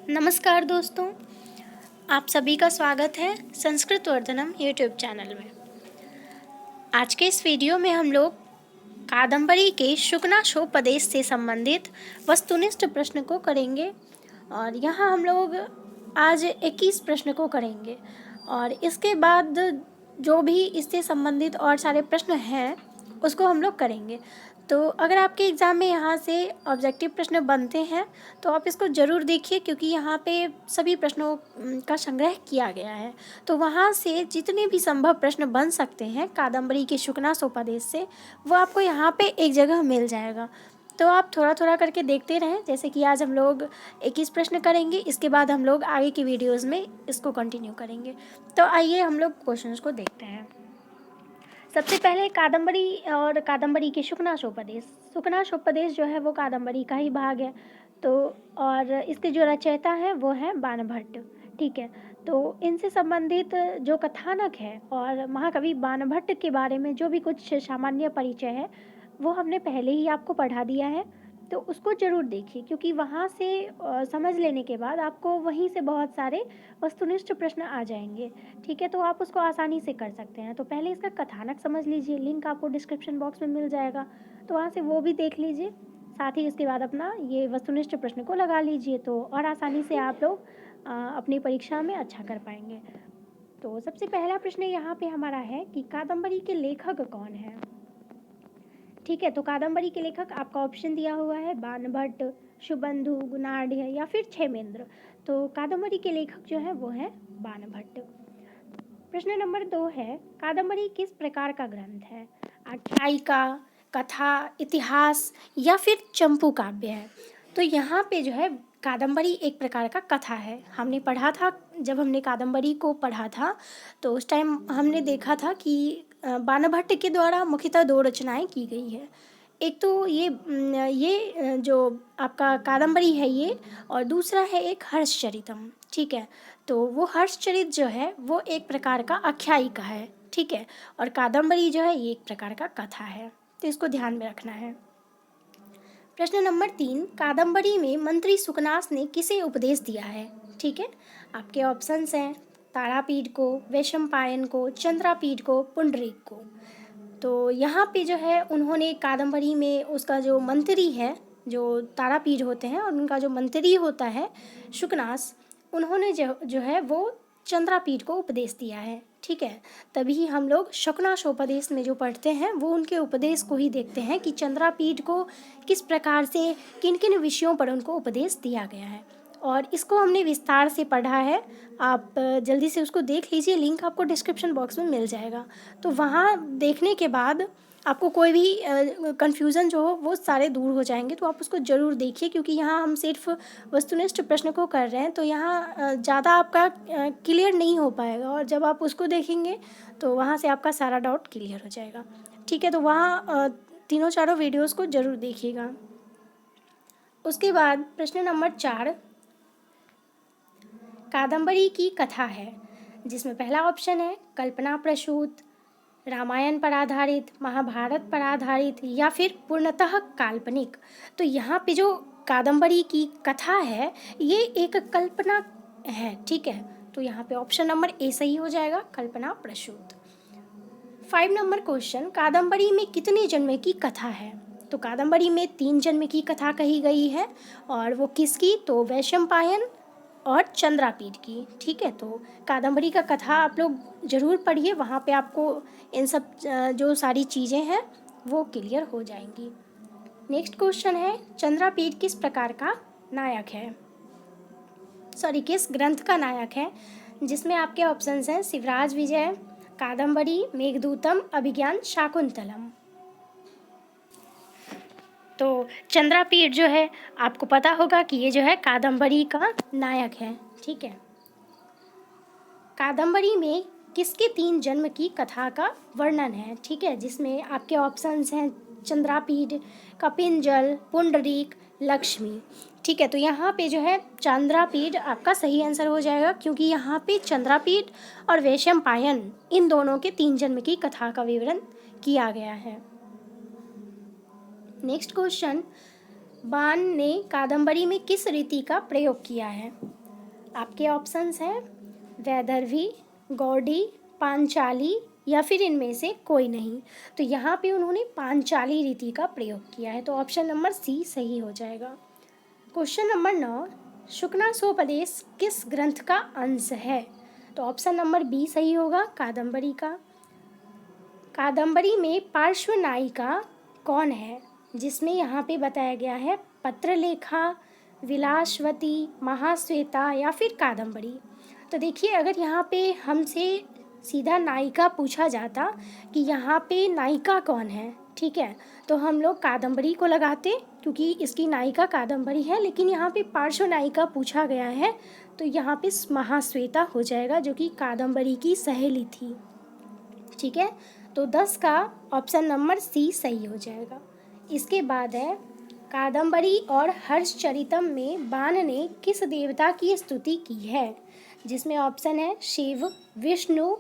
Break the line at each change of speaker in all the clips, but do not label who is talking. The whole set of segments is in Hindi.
नमस्कार दोस्तों, आप सभी का स्वागत है संस्कृत वर्धनम यूट्यूब चैनल में। आज के इस वीडियो में हम लोग कादंबरी के शुकनाशोपदेश से संबंधित वस्तुनिष्ठ प्रश्न को करेंगे और यहाँ हम लोग आज 21 प्रश्न को करेंगे और इसके बाद जो भी इससे संबंधित और सारे प्रश्न हैं उसको हम लोग करेंगे। तो अगर आपके एग्ज़ाम में यहाँ से ऑब्जेक्टिव प्रश्न बनते हैं तो आप इसको ज़रूर देखिए, क्योंकि यहाँ पे सभी प्रश्नों का संग्रह किया गया है। तो वहाँ से जितने भी संभव प्रश्न बन सकते हैं कादंबरी के शुकनासोपदेश से, वो आपको यहाँ पे एक जगह मिल जाएगा। तो आप थोड़ा थोड़ा करके देखते रहें। जैसे कि आज हम लोग 21 प्रश्न करेंगे, इसके बाद हम लोग आगे की वीडियोज़ में इसको कंटिन्यू करेंगे। तो आइए हम लोग क्वेश्चंस को देखते हैं। सबसे पहले कादंबरी और कादंबरी के शुकनाशोपदेश। शुकनाशोपदेश जो है वो कादंबरी का ही भाग है। तो और इसके जो रचयिता हैं वो है बाणभट्ट। ठीक है, तो इनसे संबंधित जो कथानक है और महाकवि बाणभट्ट के बारे में जो भी कुछ सामान्य परिचय है वो हमने पहले ही आपको पढ़ा दिया है। तो उसको ज़रूर देखिए, क्योंकि वहाँ से समझ लेने के बाद आपको वहीं से बहुत सारे वस्तुनिष्ठ प्रश्न आ जाएंगे। ठीक है, तो आप उसको आसानी से कर सकते हैं। तो पहले इसका कथानक समझ लीजिए, लिंक आपको डिस्क्रिप्शन बॉक्स में मिल जाएगा, तो वहाँ से वो भी देख लीजिए। साथ ही उसके बाद अपना ये वस्तुनिष्ठ प्रश्न को लगा लीजिए, तो और आसानी से आप लोग अपनी परीक्षा में अच्छा कर पाएंगे। तो सबसे पहला प्रश्न यहाँ पे हमारा है कि कादंबरी के लेखक कौन है। ठीक है, तो कादंबरी के लेखक आपका ऑप्शन दिया हुआ है बाणभट्ट, शुभंधु, गुणाढ़ या फिर क्षेमेंद्र। तो कादंबरी के लेखक जो है वो है बाणभट्ट। प्रश्न नंबर 2 है, कादंबरी किस प्रकार का ग्रंथ है। आख्यायिका, कथा, इतिहास या फिर चंपू काव्य है। तो यहाँ पे जो है कादंबरी एक प्रकार का कथा है। हमने पढ़ा था, जब हमने कादंबरी को पढ़ा था तो उस टाइम हमने देखा था कि बाणभट्ट के द्वारा मुख्यतः 2 रचनाएं की गई है। एक तो ये जो आपका कादंबरी है ये, और दूसरा है एक हर्षचरितम। ठीक है, तो वो हर्षचरित जो है वो एक प्रकार का आख्यायिका है। ठीक है, और कादंबरी जो है ये एक प्रकार का कथा है, तो इसको ध्यान में रखना है। प्रश्न नंबर 3, कादंबरी में मंत्री सुकनास ने किसे उपदेश दिया है। ठीक है, आपके ऑप्शंस हैं तारापीठ को, वैशंपायन को, चंद्रापीठ को, पुंडरीक को। तो यहाँ पे जो है उन्होंने कादंबरी में उसका जो मंत्री है, जो तारापीठ होते हैं और उनका जो मंत्री होता है शुकनास, उन्होंने जो है वो चंद्रापीठ को उपदेश दिया है। ठीक है, तभी हम लोग शुकनाशोपदेश में जो पढ़ते हैं वो उनके उपदेश को ही देखते हैं कि चंद्रापीठ को किस प्रकार से किन किन विषयों पर उनको उपदेश दिया गया है, और इसको हमने विस्तार से पढ़ा है। आप जल्दी से उसको देख लीजिए, लिंक आपको डिस्क्रिप्शन बॉक्स में मिल जाएगा। तो वहाँ देखने के बाद आपको कोई भी कन्फ्यूज़न जो हो वो सारे दूर हो जाएंगे। तो आप उसको ज़रूर देखिए, क्योंकि यहाँ हम सिर्फ वस्तुनिष्ठ प्रश्न को कर रहे हैं, तो यहाँ ज़्यादा आपका क्लियर नहीं हो पाएगा, और जब आप उसको देखेंगे तो वहाँ से आपका सारा डाउट क्लियर हो जाएगा। ठीक है, तो वहाँ तीनों चारों वीडियोज़ को ज़रूर देखिएगा। उसके बाद प्रश्न नंबर 4 कादंबरी की कथा है, जिसमें पहला ऑप्शन है कल्पना प्रसूत, रामायण पर आधारित, महाभारत पर आधारित या फिर पूर्णतः काल्पनिक। तो यहाँ पे जो कादंबरी की कथा है ये एक कल्पना है। ठीक है, तो यहाँ पे ऑप्शन नंबर ए सही हो जाएगा, कल्पना प्रसूत। 5 नंबर क्वेश्चन, कादंबरी में कितने जन्म की कथा है। तो कादंबरी में 3 जन्म की कथा कही गई है, और वो किसकी, तो वैशंपायन और चंद्रापीठ की। ठीक है, तो कादंबरी का कथा आप लोग ज़रूर पढ़िए, वहाँ पे आपको इन सब जो सारी चीज़ें हैं वो क्लियर हो जाएंगी। नेक्स्ट क्वेश्चन है, चंद्रापीठ किस प्रकार का नायक है, किस ग्रंथ का नायक है, जिसमें आपके ऑप्शंस हैं शिवराज विजय, कादंबरी, मेघदूतम, अभिज्ञान, शाकुंतलम। तो चंद्रापीठ जो है आपको पता होगा कि ये जो है कादंबरी का नायक है। ठीक है, कादंबरी में किसके 3 जन्म की कथा का वर्णन है। ठीक है, जिसमें आपके ऑप्शंस हैं चंद्रापीठ, कपिंजल, पुंडरीक, लक्ष्मी। ठीक है, तो यहाँ पे जो है चंद्रापीठ आपका सही आंसर हो जाएगा, क्योंकि यहाँ पे चंद्रापीठ और वैशंपायन इन दोनों के 3 जन्म की कथा का विवरण किया गया है। नेक्स्ट क्वेश्चन, बाण ने कादंबरी में किस रीति का प्रयोग किया है। आपके ऑप्शंस हैं वैदर्भी, गौड़ी, पांचाली या फिर इनमें से कोई नहीं। तो यहाँ पे उन्होंने पांचाली रीति का प्रयोग किया है, तो ऑप्शन नंबर सी सही हो जाएगा। क्वेश्चन नंबर 9, शुकनासोपदेश किस ग्रंथ का अंश है? तो ऑप्शन नंबर बी सही होगा, कादम्बरी का। कादम्बरी में पार्श्व नायिका कौन है, जिसमें यहाँ पे बताया गया है पत्रलेखा, विलासवती, महाश्वेता या फिर कादम्बरी। तो देखिए, अगर यहाँ पे हमसे सीधा नायिका पूछा जाता कि यहाँ पे नायिका कौन है, ठीक है, तो हम लोग कादम्बरी को लगाते क्योंकि इसकी नायिका कादम्बरी है। लेकिन यहाँ पे पार्श्व नायिका पूछा गया है तो यहाँ पे महाश्वेता हो जाएगा, जो कि कादम्बरी की सहेली थी। ठीक है, तो 10 का ऑप्शन नंबर सी सही हो जाएगा। इसके बाद है कादम्बरी और हर्षचरितम में बाण ने किस देवता की स्तुति की है, जिसमें ऑप्शन है शिव, विष्णु,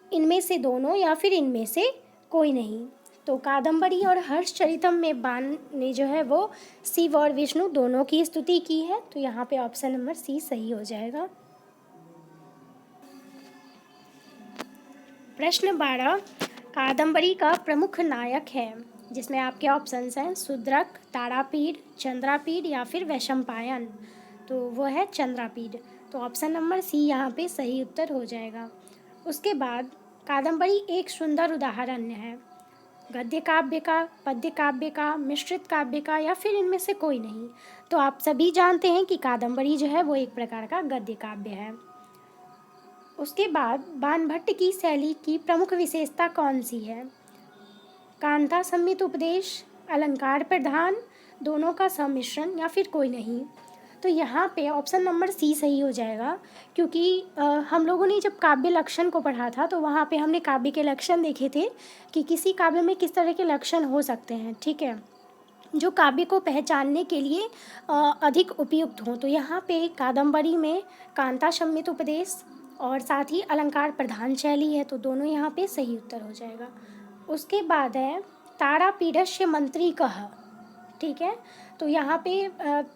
इनमें से दोनों या फिर इनमें से कोई नहीं। तो कादम्बरी और हर्षचरितम में बाण ने जो है वो शिव और विष्णु दोनों की स्तुति की है, तो यहाँ पे ऑप्शन नंबर सी सही हो जाएगा। प्रश्न 12, कादम्बरी का प्रमुख नायक है, जिसमें आपके ऑप्शंस हैं शूद्रक, तारापीड़, चंद्रापीड़ या फिर वैशंपायन। तो वो है चंद्रापीड़, तो ऑप्शन नंबर सी यहाँ पे सही उत्तर हो जाएगा। उसके बाद कादम्बरी एक सुंदर उदाहरण है गद्य काव्य का, पद्य काव्य का, मिश्रित काव्य का या फिर इनमें से कोई नहीं। तो आप सभी जानते हैं कि कादम्बरी जो है वो एक प्रकार का गद्य काव्य है। उसके बाद बाणभट्ट की शैली की प्रमुख विशेषता कौन सी है? कांता संमित उपदेश, अलंकार प्रधान, दोनों का सम्मिश्रण या फिर कोई नहीं। तो यहाँ पे ऑप्शन नंबर सी सही हो जाएगा, क्योंकि हम लोगों ने जब काव्य लक्षण को पढ़ा था तो वहाँ पे हमने काव्य के लक्षण देखे थे कि किसी काव्य में किस तरह के लक्षण हो सकते हैं, ठीक है, जो काव्य को पहचानने के लिए अधिक उपयुक्त हों। तो यहाँ पे कादम्बरी में कांता संमित उपदेश और साथ ही अलंकार प्रधान शैली है, तो दोनों यहाँ पे सही उत्तर हो जाएगा। उसके बाद है तारापीडस्य मंत्री कह, ठीक है, तो यहाँ पे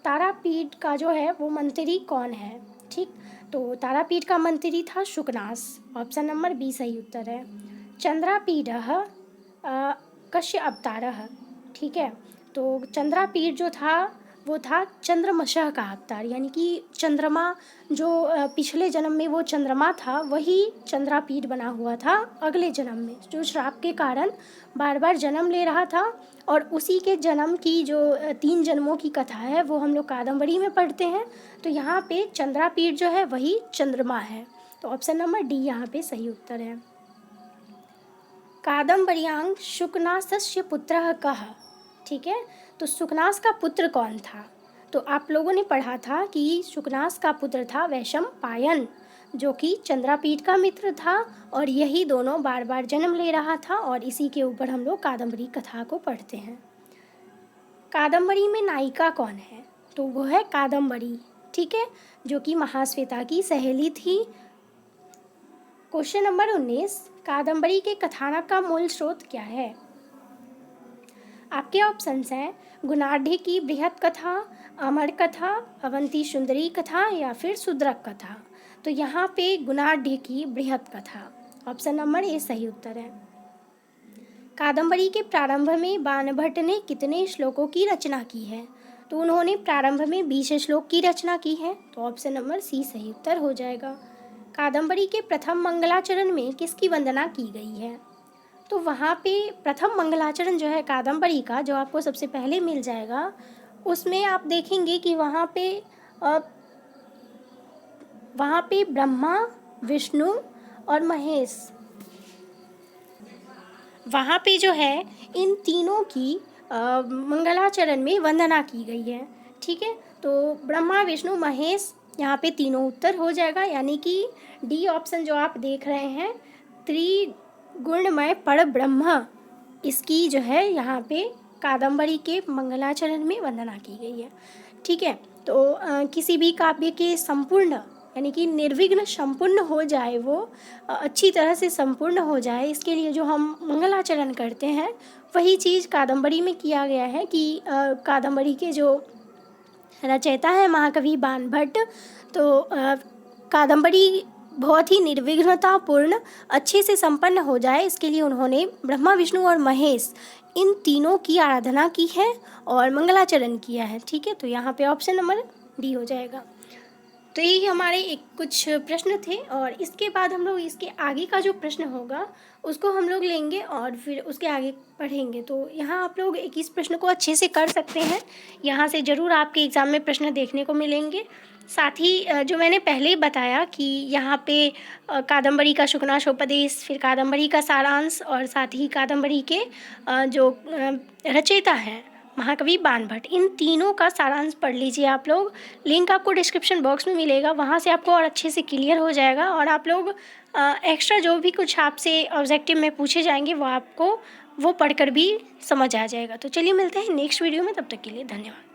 तारापीठ का जो है वो मंत्री कौन है, ठीक, तो तारापीठ का मंत्री था शुकनास, ऑप्शन नंबर बी सही उत्तर है। चंद्रापीडः कस्य अवतारः, ठीक है, तो चंद्रापीठ जो था वो था चंद्रमशः का अवतार, यानी कि चंद्रमा जो पिछले जन्म में वो चंद्रमा था वही चंद्रापीठ बना हुआ था अगले जन्म में, जो श्राप के कारण बार बार जन्म ले रहा था। और उसी के जन्म की जो 3 जन्मों की कथा है वो हम लोग कादम्बरी में पढ़ते हैं। तो यहाँ पे चंद्रापीठ जो है वही चंद्रमा है, तो ऑप्शन नंबर डी यहाँ पे सही उत्तर है। कादम्बर्यां शुकनासस्य पुत्रः कः, ठीक है, तो शुकनास का पुत्र कौन था? तो आप लोगों ने पढ़ा था कि शुकनास का पुत्र था वैशंपायन, जो कि चंद्रापीठ का मित्र था और यही दोनों बार बार जन्म ले रहा था, और इसी के ऊपर हम लोग कादम्बरी कथा को पढ़ते हैं। कादम्बरी में नायिका कौन है? तो वो है कादम्बरी, ठीक है, जो कि महाश्वेता की सहेली थी। क्वेश्चन नंबर 19, कादम्बरी के कथानक का मूल स्रोत क्या है? आपके ऑप्शंस हैं गुणाढ़ी की बृहत कथा, अमर कथा, अवंती सुंदरी कथा या फिर शूद्रक कथा। तो यहाँ पे गुणाढ़ी की बृहत कथा, ऑप्शन नंबर ए सही उत्तर है। कादम्बरी के प्रारंभ में बाणभट्ट ने कितने श्लोकों की रचना की है? तो उन्होंने प्रारंभ में 20 श्लोक की रचना की है, तो ऑप्शन नंबर सी सही उत्तर हो जाएगा। कादम्बरी के प्रथम मंगलाचरण में किसकी वंदना की गई है? तो वहाँ पे प्रथम मंगलाचरण जो है कादम्बरी का, जो आपको सबसे पहले मिल जाएगा, उसमें आप देखेंगे कि वहाँ पे ब्रह्मा, विष्णु और महेश, वहाँ पे जो है इन तीनों की मंगलाचरण में वंदना की गई है, ठीक है, तो ब्रह्मा, विष्णु, महेश, यहाँ पे तीनों उत्तर हो जाएगा, यानी कि डी ऑप्शन जो आप देख रहे हैं त्रिगुणमय पर ब्रह्म, इसकी जो है यहाँ पे कादम्बरी के मंगलाचरण में वंदना की गई है, ठीक है। तो किसी भी काव्य के संपूर्ण यानी कि निर्विघ्न संपूर्ण हो जाए, वो अच्छी तरह से संपूर्ण हो जाए, इसके लिए जो हम मंगलाचरण करते हैं वही चीज़ कादम्बरी में किया गया है कि कादम्बरी के जो रचयिता है महाकवि बाणभट्ट। तो कादम्बरी बहुत ही निर्विघ्नतापूर्ण अच्छे से संपन्न हो जाए, इसके लिए उन्होंने ब्रह्मा, विष्णु और महेश इन तीनों की आराधना की है और मंगलाचरण किया है। ठीक है, तो यहाँ पे ऑप्शन नंबर डी हो जाएगा। तो यही हमारे कुछ प्रश्न थे, और इसके बाद हम लोग इसके आगे का जो प्रश्न होगा उसको हम लोग लेंगे और फिर उसके आगे पढ़ेंगे। तो यहाँ आप लोग इस प्रश्न को अच्छे से कर सकते हैं, यहाँ से ज़रूर आपके एग्ज़ाम में प्रश्न देखने को मिलेंगे। साथ ही जो मैंने पहले ही बताया कि यहाँ पे कादम्बरी का शुकनाशोपदेश, फिर कादम्बरी का सारांश और साथ ही कादम्बरी के जो रचयिता हैं महाकवि बाणभट्ट, इन तीनों का सारांश पढ़ लीजिए आप लोग। लिंक आपको डिस्क्रिप्शन बॉक्स में मिलेगा, वहाँ से आपको और अच्छे से क्लियर हो जाएगा, और आप लोग एक्स्ट्रा जो भी कुछ आपसे ऑब्जेक्टिव में पूछे जाएंगे वो आपको वो पढ़कर भी समझ आ जाएगा। तो चलिए मिलते हैं नेक्स्ट वीडियो में, तब तक के लिए धन्यवाद।